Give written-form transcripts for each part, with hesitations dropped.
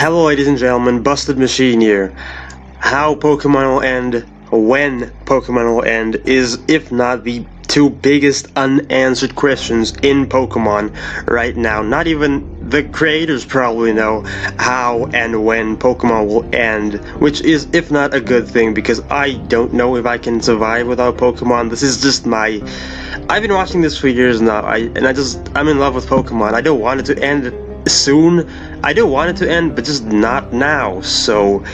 Hello ladies and gentlemen, Busted Machine here. How Pokemon will end, when Pokemon will end, is, if not the two biggest unanswered questions in Pokemon right now. Not even the creators probably know how and when Pokemon will end, which is, if not a good thing, because I don't know if I can survive without Pokemon. This is just my... I've been watching this for years now, I'm in love with Pokemon. I don't want it to end soon. I do want it to end, but just not now. So,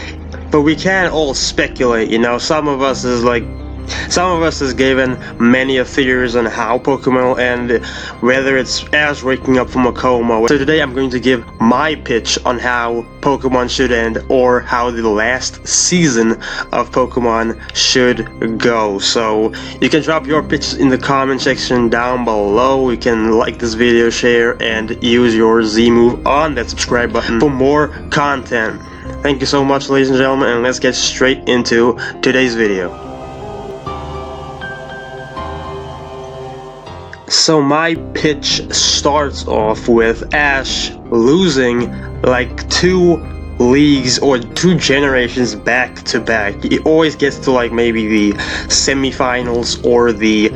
but we can all speculate, you know. Some of us has given many theories on how Pokemon will end, whether it's Ash waking up from a coma. So today I'm going to give my pitch on how Pokemon should end, or how the last season of Pokemon should go. So you can drop your pitches in the comment section down below. You can like this video, share, and use your Z move on that subscribe button for more content. Thank you so much, ladies and gentlemen, and let's get straight into today's video. So my pitch starts off with Ash losing like 2 leagues or 2 generations back to back. He always gets to like maybe the semifinals or the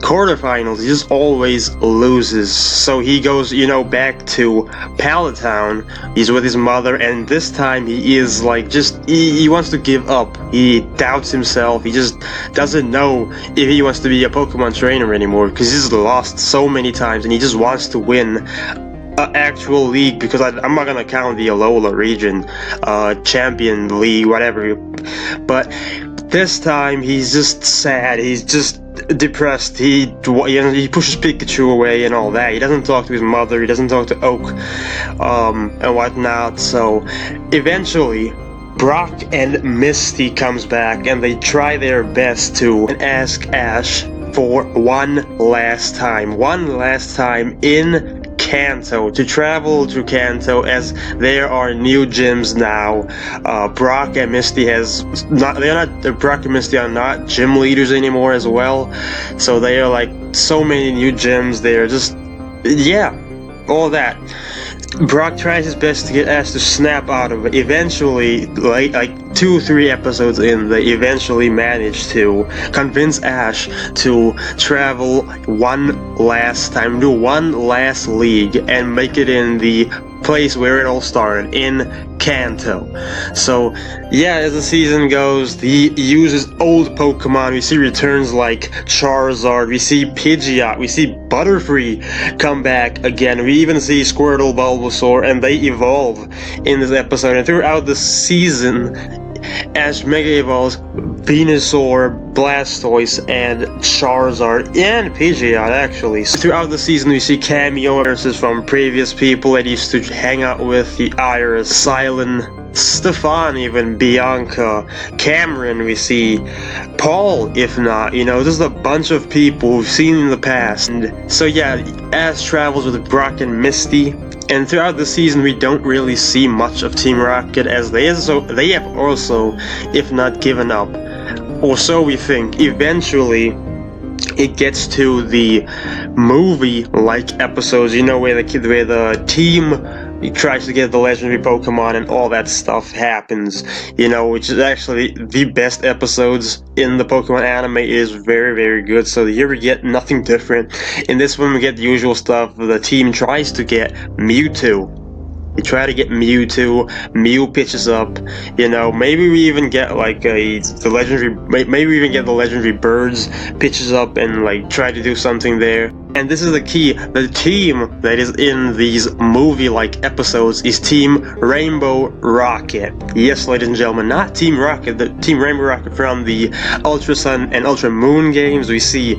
quarterfinals. He just always loses. So he goes, you know, back to Pallet Town. He's with his mother, and this time he is like he wants to give up. He doubts himself. He just doesn't know if he wants to be a Pokemon trainer anymore, because he's lost so many times and he just wants to win actual league, because I'm not gonna count the Alola region champion league, whatever, but this time he's just sad, he's just depressed. He pushes Pikachu away and all that. He doesn't talk to his mother, he doesn't talk to Oak and whatnot. So eventually Brock and Misty comes back, and they try their best to ask Ash for one last time in Kanto, to travel to Kanto, as there are new gyms now. Brock and Misty Brock and Misty are not gym leaders anymore as well, so they are like so many new gyms. They're just, yeah, all that. Brock tries his best to get Ash to snap out of it. Eventually, like 2-3 episodes in, they eventually manage to convince Ash to travel one last time, do one last league, and make it in the place where it all started, in Kanto. So yeah, as the season goes, he uses old Pokemon. We see returns like Charizard, we see Pidgeot, we see Butterfree come back again, we even see Squirtle, Bulbasaur, and they evolve in this episode. And throughout the season, Ash Mega Evolves Venusaur, Blastoise, and Charizard, and Pidgeot actually. So throughout the season we see cameo appearances from previous people that used to hang out with, the Iris, Silent, Stefan, even Bianca, Cameron, we see Paul, if not, you know, just a bunch of people we've seen in the past. And so yeah, Ash travels with Brock and Misty. And throughout the season we don't really see much of Team Rocket, as they have also, if not given up, or so we think. Eventually it gets to the movie-like episodes, you know, where the team tries to get the legendary Pokemon and all that stuff happens, you know, which is actually the best episodes in the Pokemon anime. Is very, very good. So here we get nothing different. In this one we get the usual stuff. The team tries to get Mewtwo. We try to get Mewtwo, Mew pitches up, you know, maybe we even get like maybe we even get the legendary Birds pitches up and like try to do something there. And this is the key, the team that is in these movie-like episodes is Team Rainbow Rocket. Yes, ladies and gentlemen, not Team Rocket, the Team Rainbow Rocket from the Ultra Sun and Ultra Moon games. We see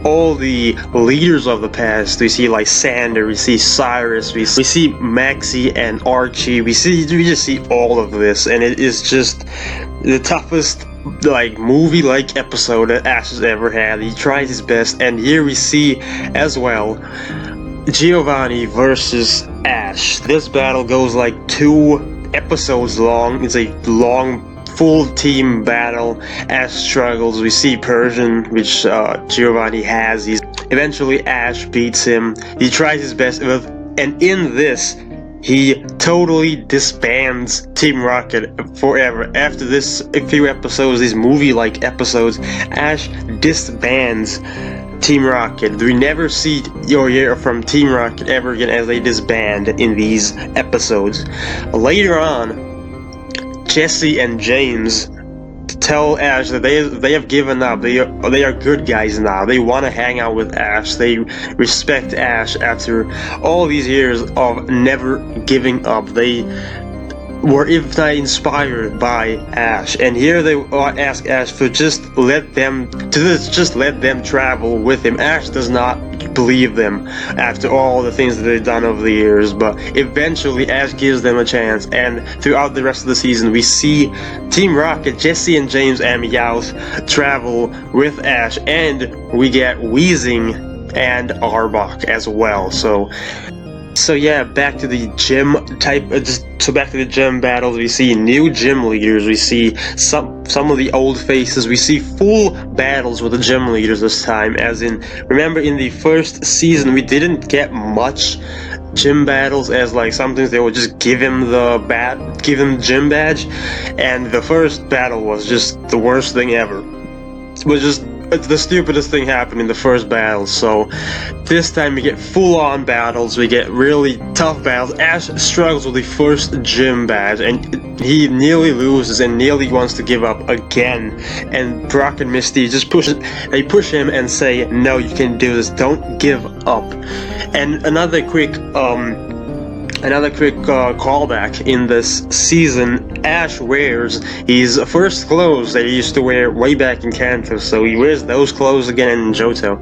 all the leaders of the past. We see like Sander, we see Cyrus, we see Maxie and Archie. We just see all of this, and it is just the toughest like movie-like episode that Ash has ever had. He tries his best, and here we see as well Giovanni versus Ash. This battle goes like 2 episodes long. It's a long full team battle. Ash struggles. We see Persian, which Giovanni has. Eventually Ash beats him. He tries his best, and in this he totally disbands Team Rocket forever. After this few episodes, these movie-like episodes, Ash disbands Team Rocket. We never see or hear from Team Rocket ever again as they disband in these episodes. Later on, Jesse and James tell Ash that they have given up. They are good guys now. They want to hang out with Ash. They respect Ash after all these years of never giving up. They were, if not inspired by Ash, and here they ask Ash to just let them travel with him. Ash does not believe them after all the things that they've done over the years, but eventually Ash gives them a chance, and throughout the rest of the season we see Team Rocket, Jesse and James and Meowth travel with Ash, and we get Weezing and Arbok as well. So yeah, back to the gym back to the gym battles. We see new gym leaders. We see some of the old faces. We see full battles with the gym leaders this time. As in, remember in the first season we didn't get much gym battles, as like sometimes they would just give him gym badge, and the first battle was just the worst thing ever. It was just the stupidest thing happened in the first battle. So this time we get full-on battles. We get really tough battles. Ash struggles with the first gym badge, and he nearly loses and nearly wants to give up again. And Brock and Misty just push him and say, "No, you can do this. Don't give up." And another quick callback in this season, Ash wears his first clothes that he used to wear way back in Kanto, so he wears those clothes again in Johto.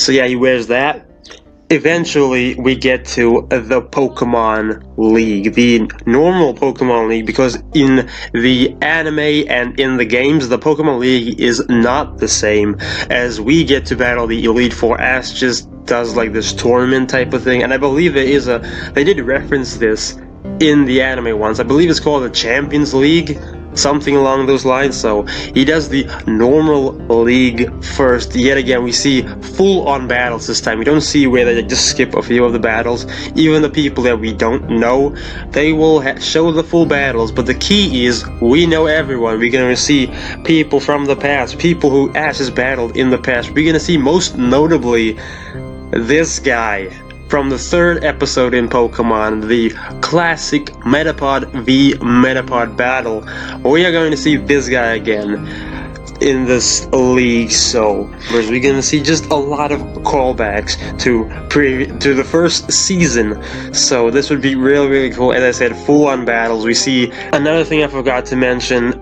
So yeah, he wears that. Eventually, we get to the Pokemon League, the normal Pokemon League, because in the anime and in the games, the Pokemon League is not the same, as we get to battle the Elite Four. Ash just does like this tournament type of thing, and I believe they did reference this in the anime once. I believe it's called the Champions League, something along those lines. So he does the normal league first. Yet again, we see full-on battles this time. We don't see where they just skip a few of the battles. Even the people that we don't know, they will show the full battles, but the key is we know everyone. We're gonna see people from the past, people who Ash has battled in the past. We're gonna see most notably this guy from the third episode in Pokemon, the classic Metapod v Metapod battle. We are going to see this guy again in this league. So we're going to see just a lot of callbacks to the first season. So this would be really cool. As I said, full-on battles. We see another thing I forgot to mention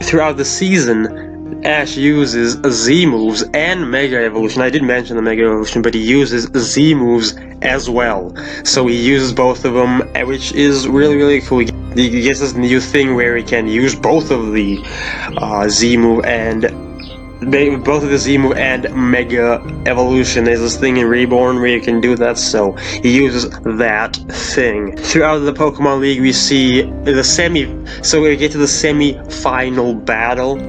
throughout the season. Ash uses Z moves and Mega Evolution. I did mention the Mega Evolution, but he uses Z moves as well. So he uses both of them, which is really cool. He gets this new thing where he can use both of the Z move and Mega Evolution. There's this thing in Reborn where you can do that, so he uses that thing. Throughout the Pokemon League, we see so we get to the semi-final battle.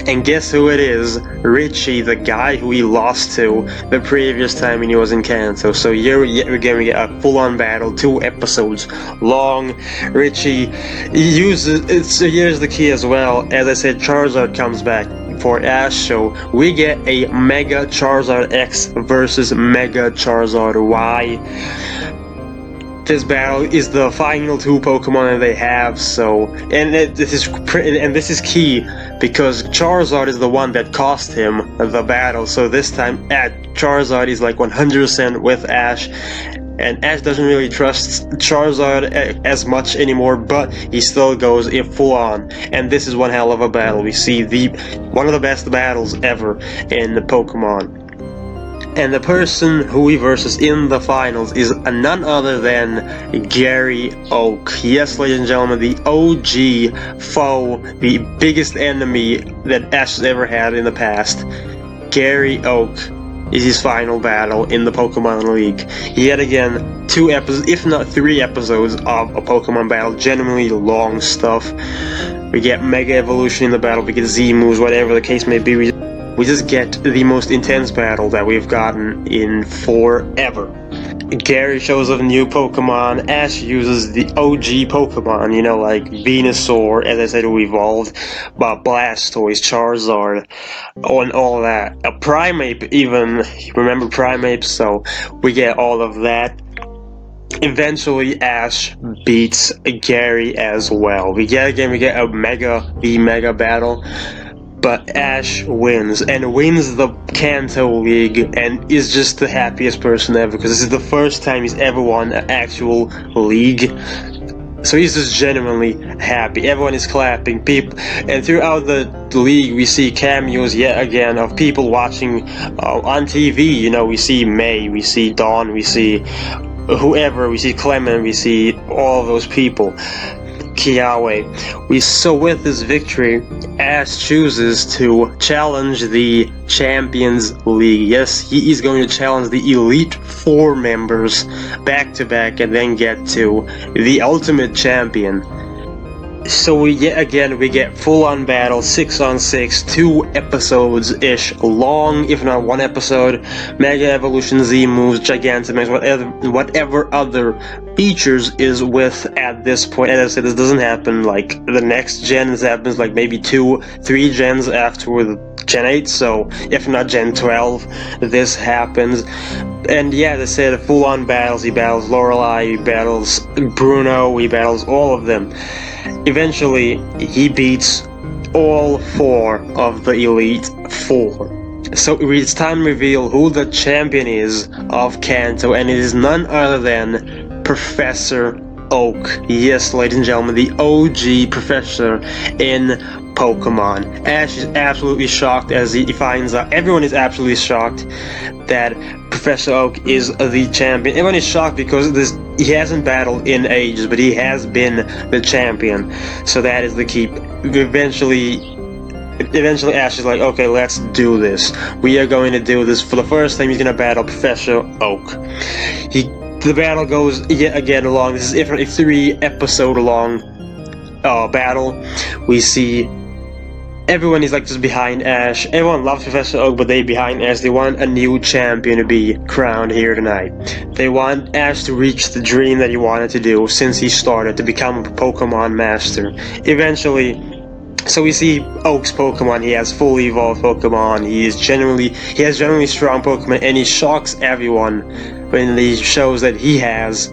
And guess who it is? Richie, the guy who he lost to the previous time when he was in Kanto. So here again we get a full-on battle, 2 episodes long. Richie uses so here's the key as well. As I said, Charizard comes back for Ash, so we get a Mega Charizard X versus Mega Charizard Y. This battle is the final 2 Pokemon that they have, so this is key because Charizard is the one that cost him the battle. So this time, Charizard is like 100% with Ash, and Ash doesn't really trust Charizard as much anymore, but he still goes full on. And this is one hell of a battle. We see one of the best battles ever in the Pokemon. And the person who he versus in the finals is none other than Gary Oak. Yes, ladies and gentlemen, the OG foe, the biggest enemy that Ash has ever had in the past. Gary Oak is his final battle in the Pokemon League. Yet again, 2 episodes, if not 3 episodes of a Pokemon battle, genuinely long stuff. We get Mega Evolution in the battle, we get Z moves, whatever the case may be. We just get the most intense battle that we've gotten in forever. Gary shows off new Pokemon. Ash uses the OG Pokemon, like Venusaur, as I said, who evolved, but Blastoise, Charizard, and all that. A Primeape, even. Remember Primeape? So we get all of that. Eventually, Ash beats Gary as well. We get a Mega battle. But Ash wins, and wins the Kanto League, and is just the happiest person ever, because this is the first time he's ever won an actual league. So he's just genuinely happy. Everyone is clapping. People, and throughout the league, we see cameos yet again of people watching on TV. We see May, we see Dawn, we see whoever, we see Clement, we see all those people. Kiawe. So with this victory, Ash chooses to challenge the Champions League. Yes, he is going to challenge the Elite Four members back to back and then get to the Ultimate Champion. So we get full-on battle, 6-on-6, 2 episodes-ish long, if not 1 episode. Mega Evolution Z moves, Gigantamax, whatever other features is with at this point. As I said, this doesn't happen like the next gen. This happens like maybe 2-3 gens after the Gen 8, so if not Gen 12, this happens. And yeah, they said full-on battles. He battles Lorelei, he battles Bruno, he battles all of them. Eventually, he beats all 4 of the Elite Four. So it's time to reveal who the champion is of Kanto, and it is none other than Professor Oak. Yes, ladies and gentlemen, the OG professor in Pokemon. Ash is absolutely shocked as he finds out. Everyone is absolutely shocked that Professor Oak is the champion. Everyone is shocked because he hasn't battled in ages, but he has been the champion. So that is the key. Eventually Ash is like, okay, let's do this. We are going to do this. For the first time, he's going to battle Professor Oak. The battle goes yet again long. This is a 3-episode long battle. We see everyone is like just behind Ash. Everyone loves Professor Oak, but they behind Ash. They want a new champion to be crowned here tonight. They want Ash to reach the dream that he wanted to do since he started, to become a Pokemon master. Eventually, so we see Oak's Pokemon. He has fully evolved Pokemon. He has generally strong Pokemon, and he shocks everyone when he shows that he has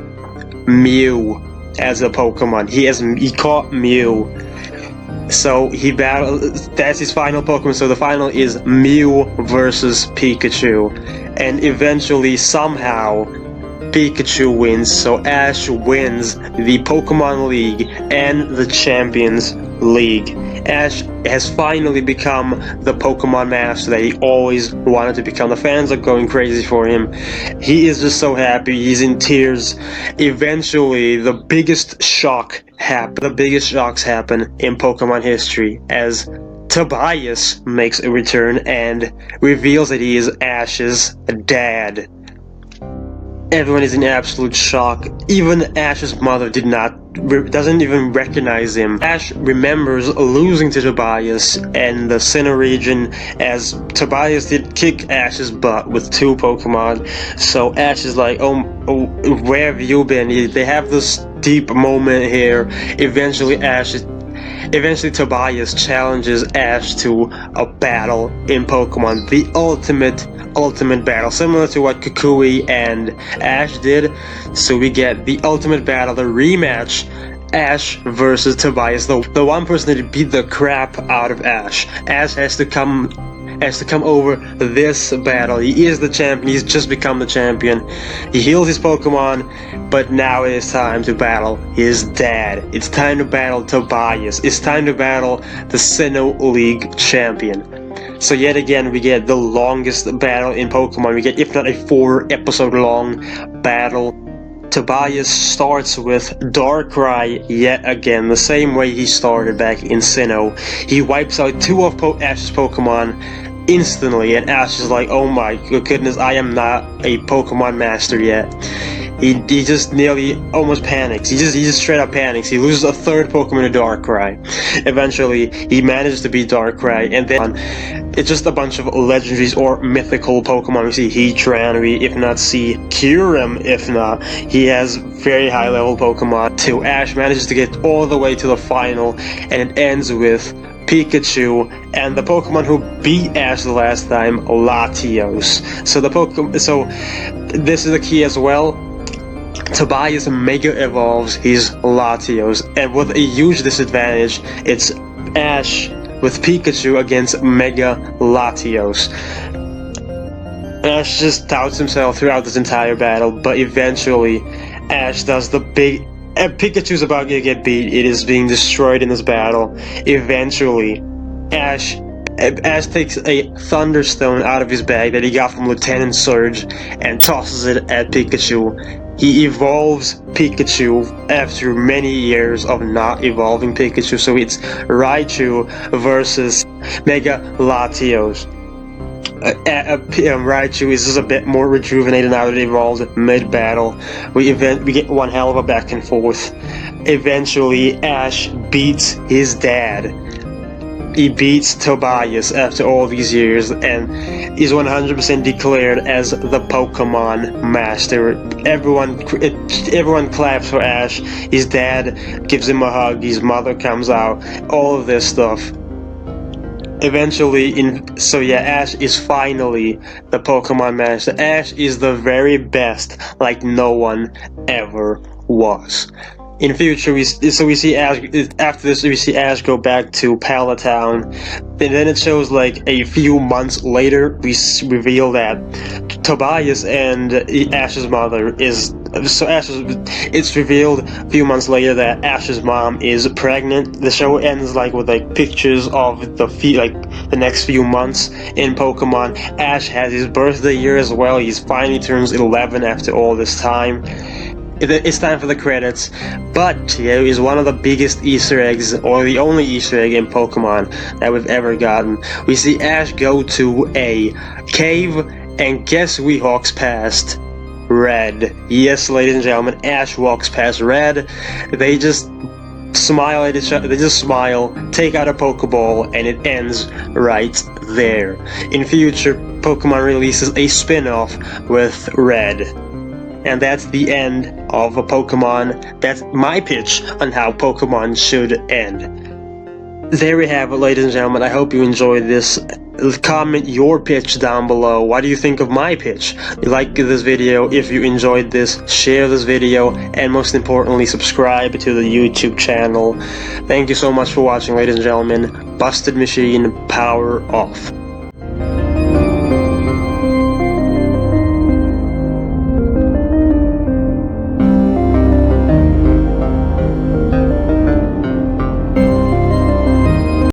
Mew as a Pokemon. He caught Mew. So that's his final Pokemon. So the final is Mew versus Pikachu. And eventually, somehow, Pikachu wins. So Ash wins the Pokemon League and the Champions League. Ash has finally become the Pokemon Master that he always wanted to become. The fans are going crazy for him. He is just so happy. He's in tears. Eventually, the biggest shocks happen in Pokemon history as Tobias makes a return and reveals that he is Ash's dad. Everyone is in absolute shock. Even Ash's mother doesn't even recognize him. Ash remembers losing to Tobias in the Sinnoh region, as Tobias did kick Ash's butt with 2 Pokemon. So Ash is like, oh, where have you been? They have this deep moment here. Eventually Tobias challenges Ash to a battle in Pokemon, the ultimate battle, similar to what Kukui and Ash did. So we get the ultimate battle, the rematch, Ash versus Tobias, the one person that beat the crap out of Ash. Ash has to come over this battle. He is the champion. He's just become the champion. He heals his Pokemon, but now it is time to battle his dad. It's time to battle Tobias. It's time to battle the Sinnoh League champion. So yet again, we get the longest battle in Pokemon. We get, if not a 4-episode long battle. Tobias starts with Darkrai yet again, the same way he started back in Sinnoh. He wipes out 2 of Ash's Pokemon instantly, and Ash is like, oh my goodness, I am not a Pokemon master yet. he just nearly almost panics. He just straight up panics. He loses a third Pokemon to Darkrai. Eventually, he manages to beat Darkrai, and then it's just a bunch of legendaries or mythical Pokemon. We see Heatran, we if not see Kyurem, if not. He has very high level Pokemon too. Ash manages to get all the way to the final, and it ends with Pikachu and the Pokemon who beat Ash the last time, Latios. So this is the key as well. Tobias Mega Evolves his Latios, and with a huge disadvantage, it's Ash with Pikachu against Mega Latios. Ash just touts himself throughout this entire battle, but eventually Ash does the big... Pikachu's about to get beat. It is being destroyed in this battle. Eventually, Ash takes a Thunderstone out of his bag that he got from Lieutenant Surge and tosses it at Pikachu. He evolves Pikachu after many years of not evolving Pikachu, so it's Raichu versus Mega Latios. Raichu is just a bit more rejuvenated now that it evolved mid-battle. We get one hell of a back and forth. Eventually, Ash beats his dad. He beats Tobias after all these years and is 100% declared as the Pokemon Master. Everyone claps for Ash. His dad gives him a hug. His mother comes out. All of this stuff. Eventually, Ash is finally the Pokemon Master. Ash is the very best, like no one ever was. In future, we see Ash. After this, we see Ash go back to Palatown, and then it shows like a few months later, we reveal that Tobias and Ash's mother is. It's revealed a few months later that Ash's mom is pregnant. The show ends like with like pictures of the next few months in Pokemon. Ash has his birthday year as well. He finally turns 11 after all this time. It's time for the credits, but here is one of the biggest Easter eggs, or the only Easter egg in Pokemon that we've ever gotten. We see Ash go to a cave, and guess who he walks past? Red. Yes, ladies and gentlemen, Ash walks past Red. They just smile at each other. They just smile, take out a Pokeball, and it ends right there. In future, Pokemon releases a spin-off with Red. And that's the end of a Pokemon. That's my pitch on how Pokemon should end. There we have it, ladies and gentlemen. I hope you enjoyed this. Comment your pitch down below. What do you think of my pitch? Like this video if you enjoyed this, share this video, and most importantly, subscribe to the YouTube channel. Thank you so much for watching, ladies and gentlemen. Busted Machine, power off.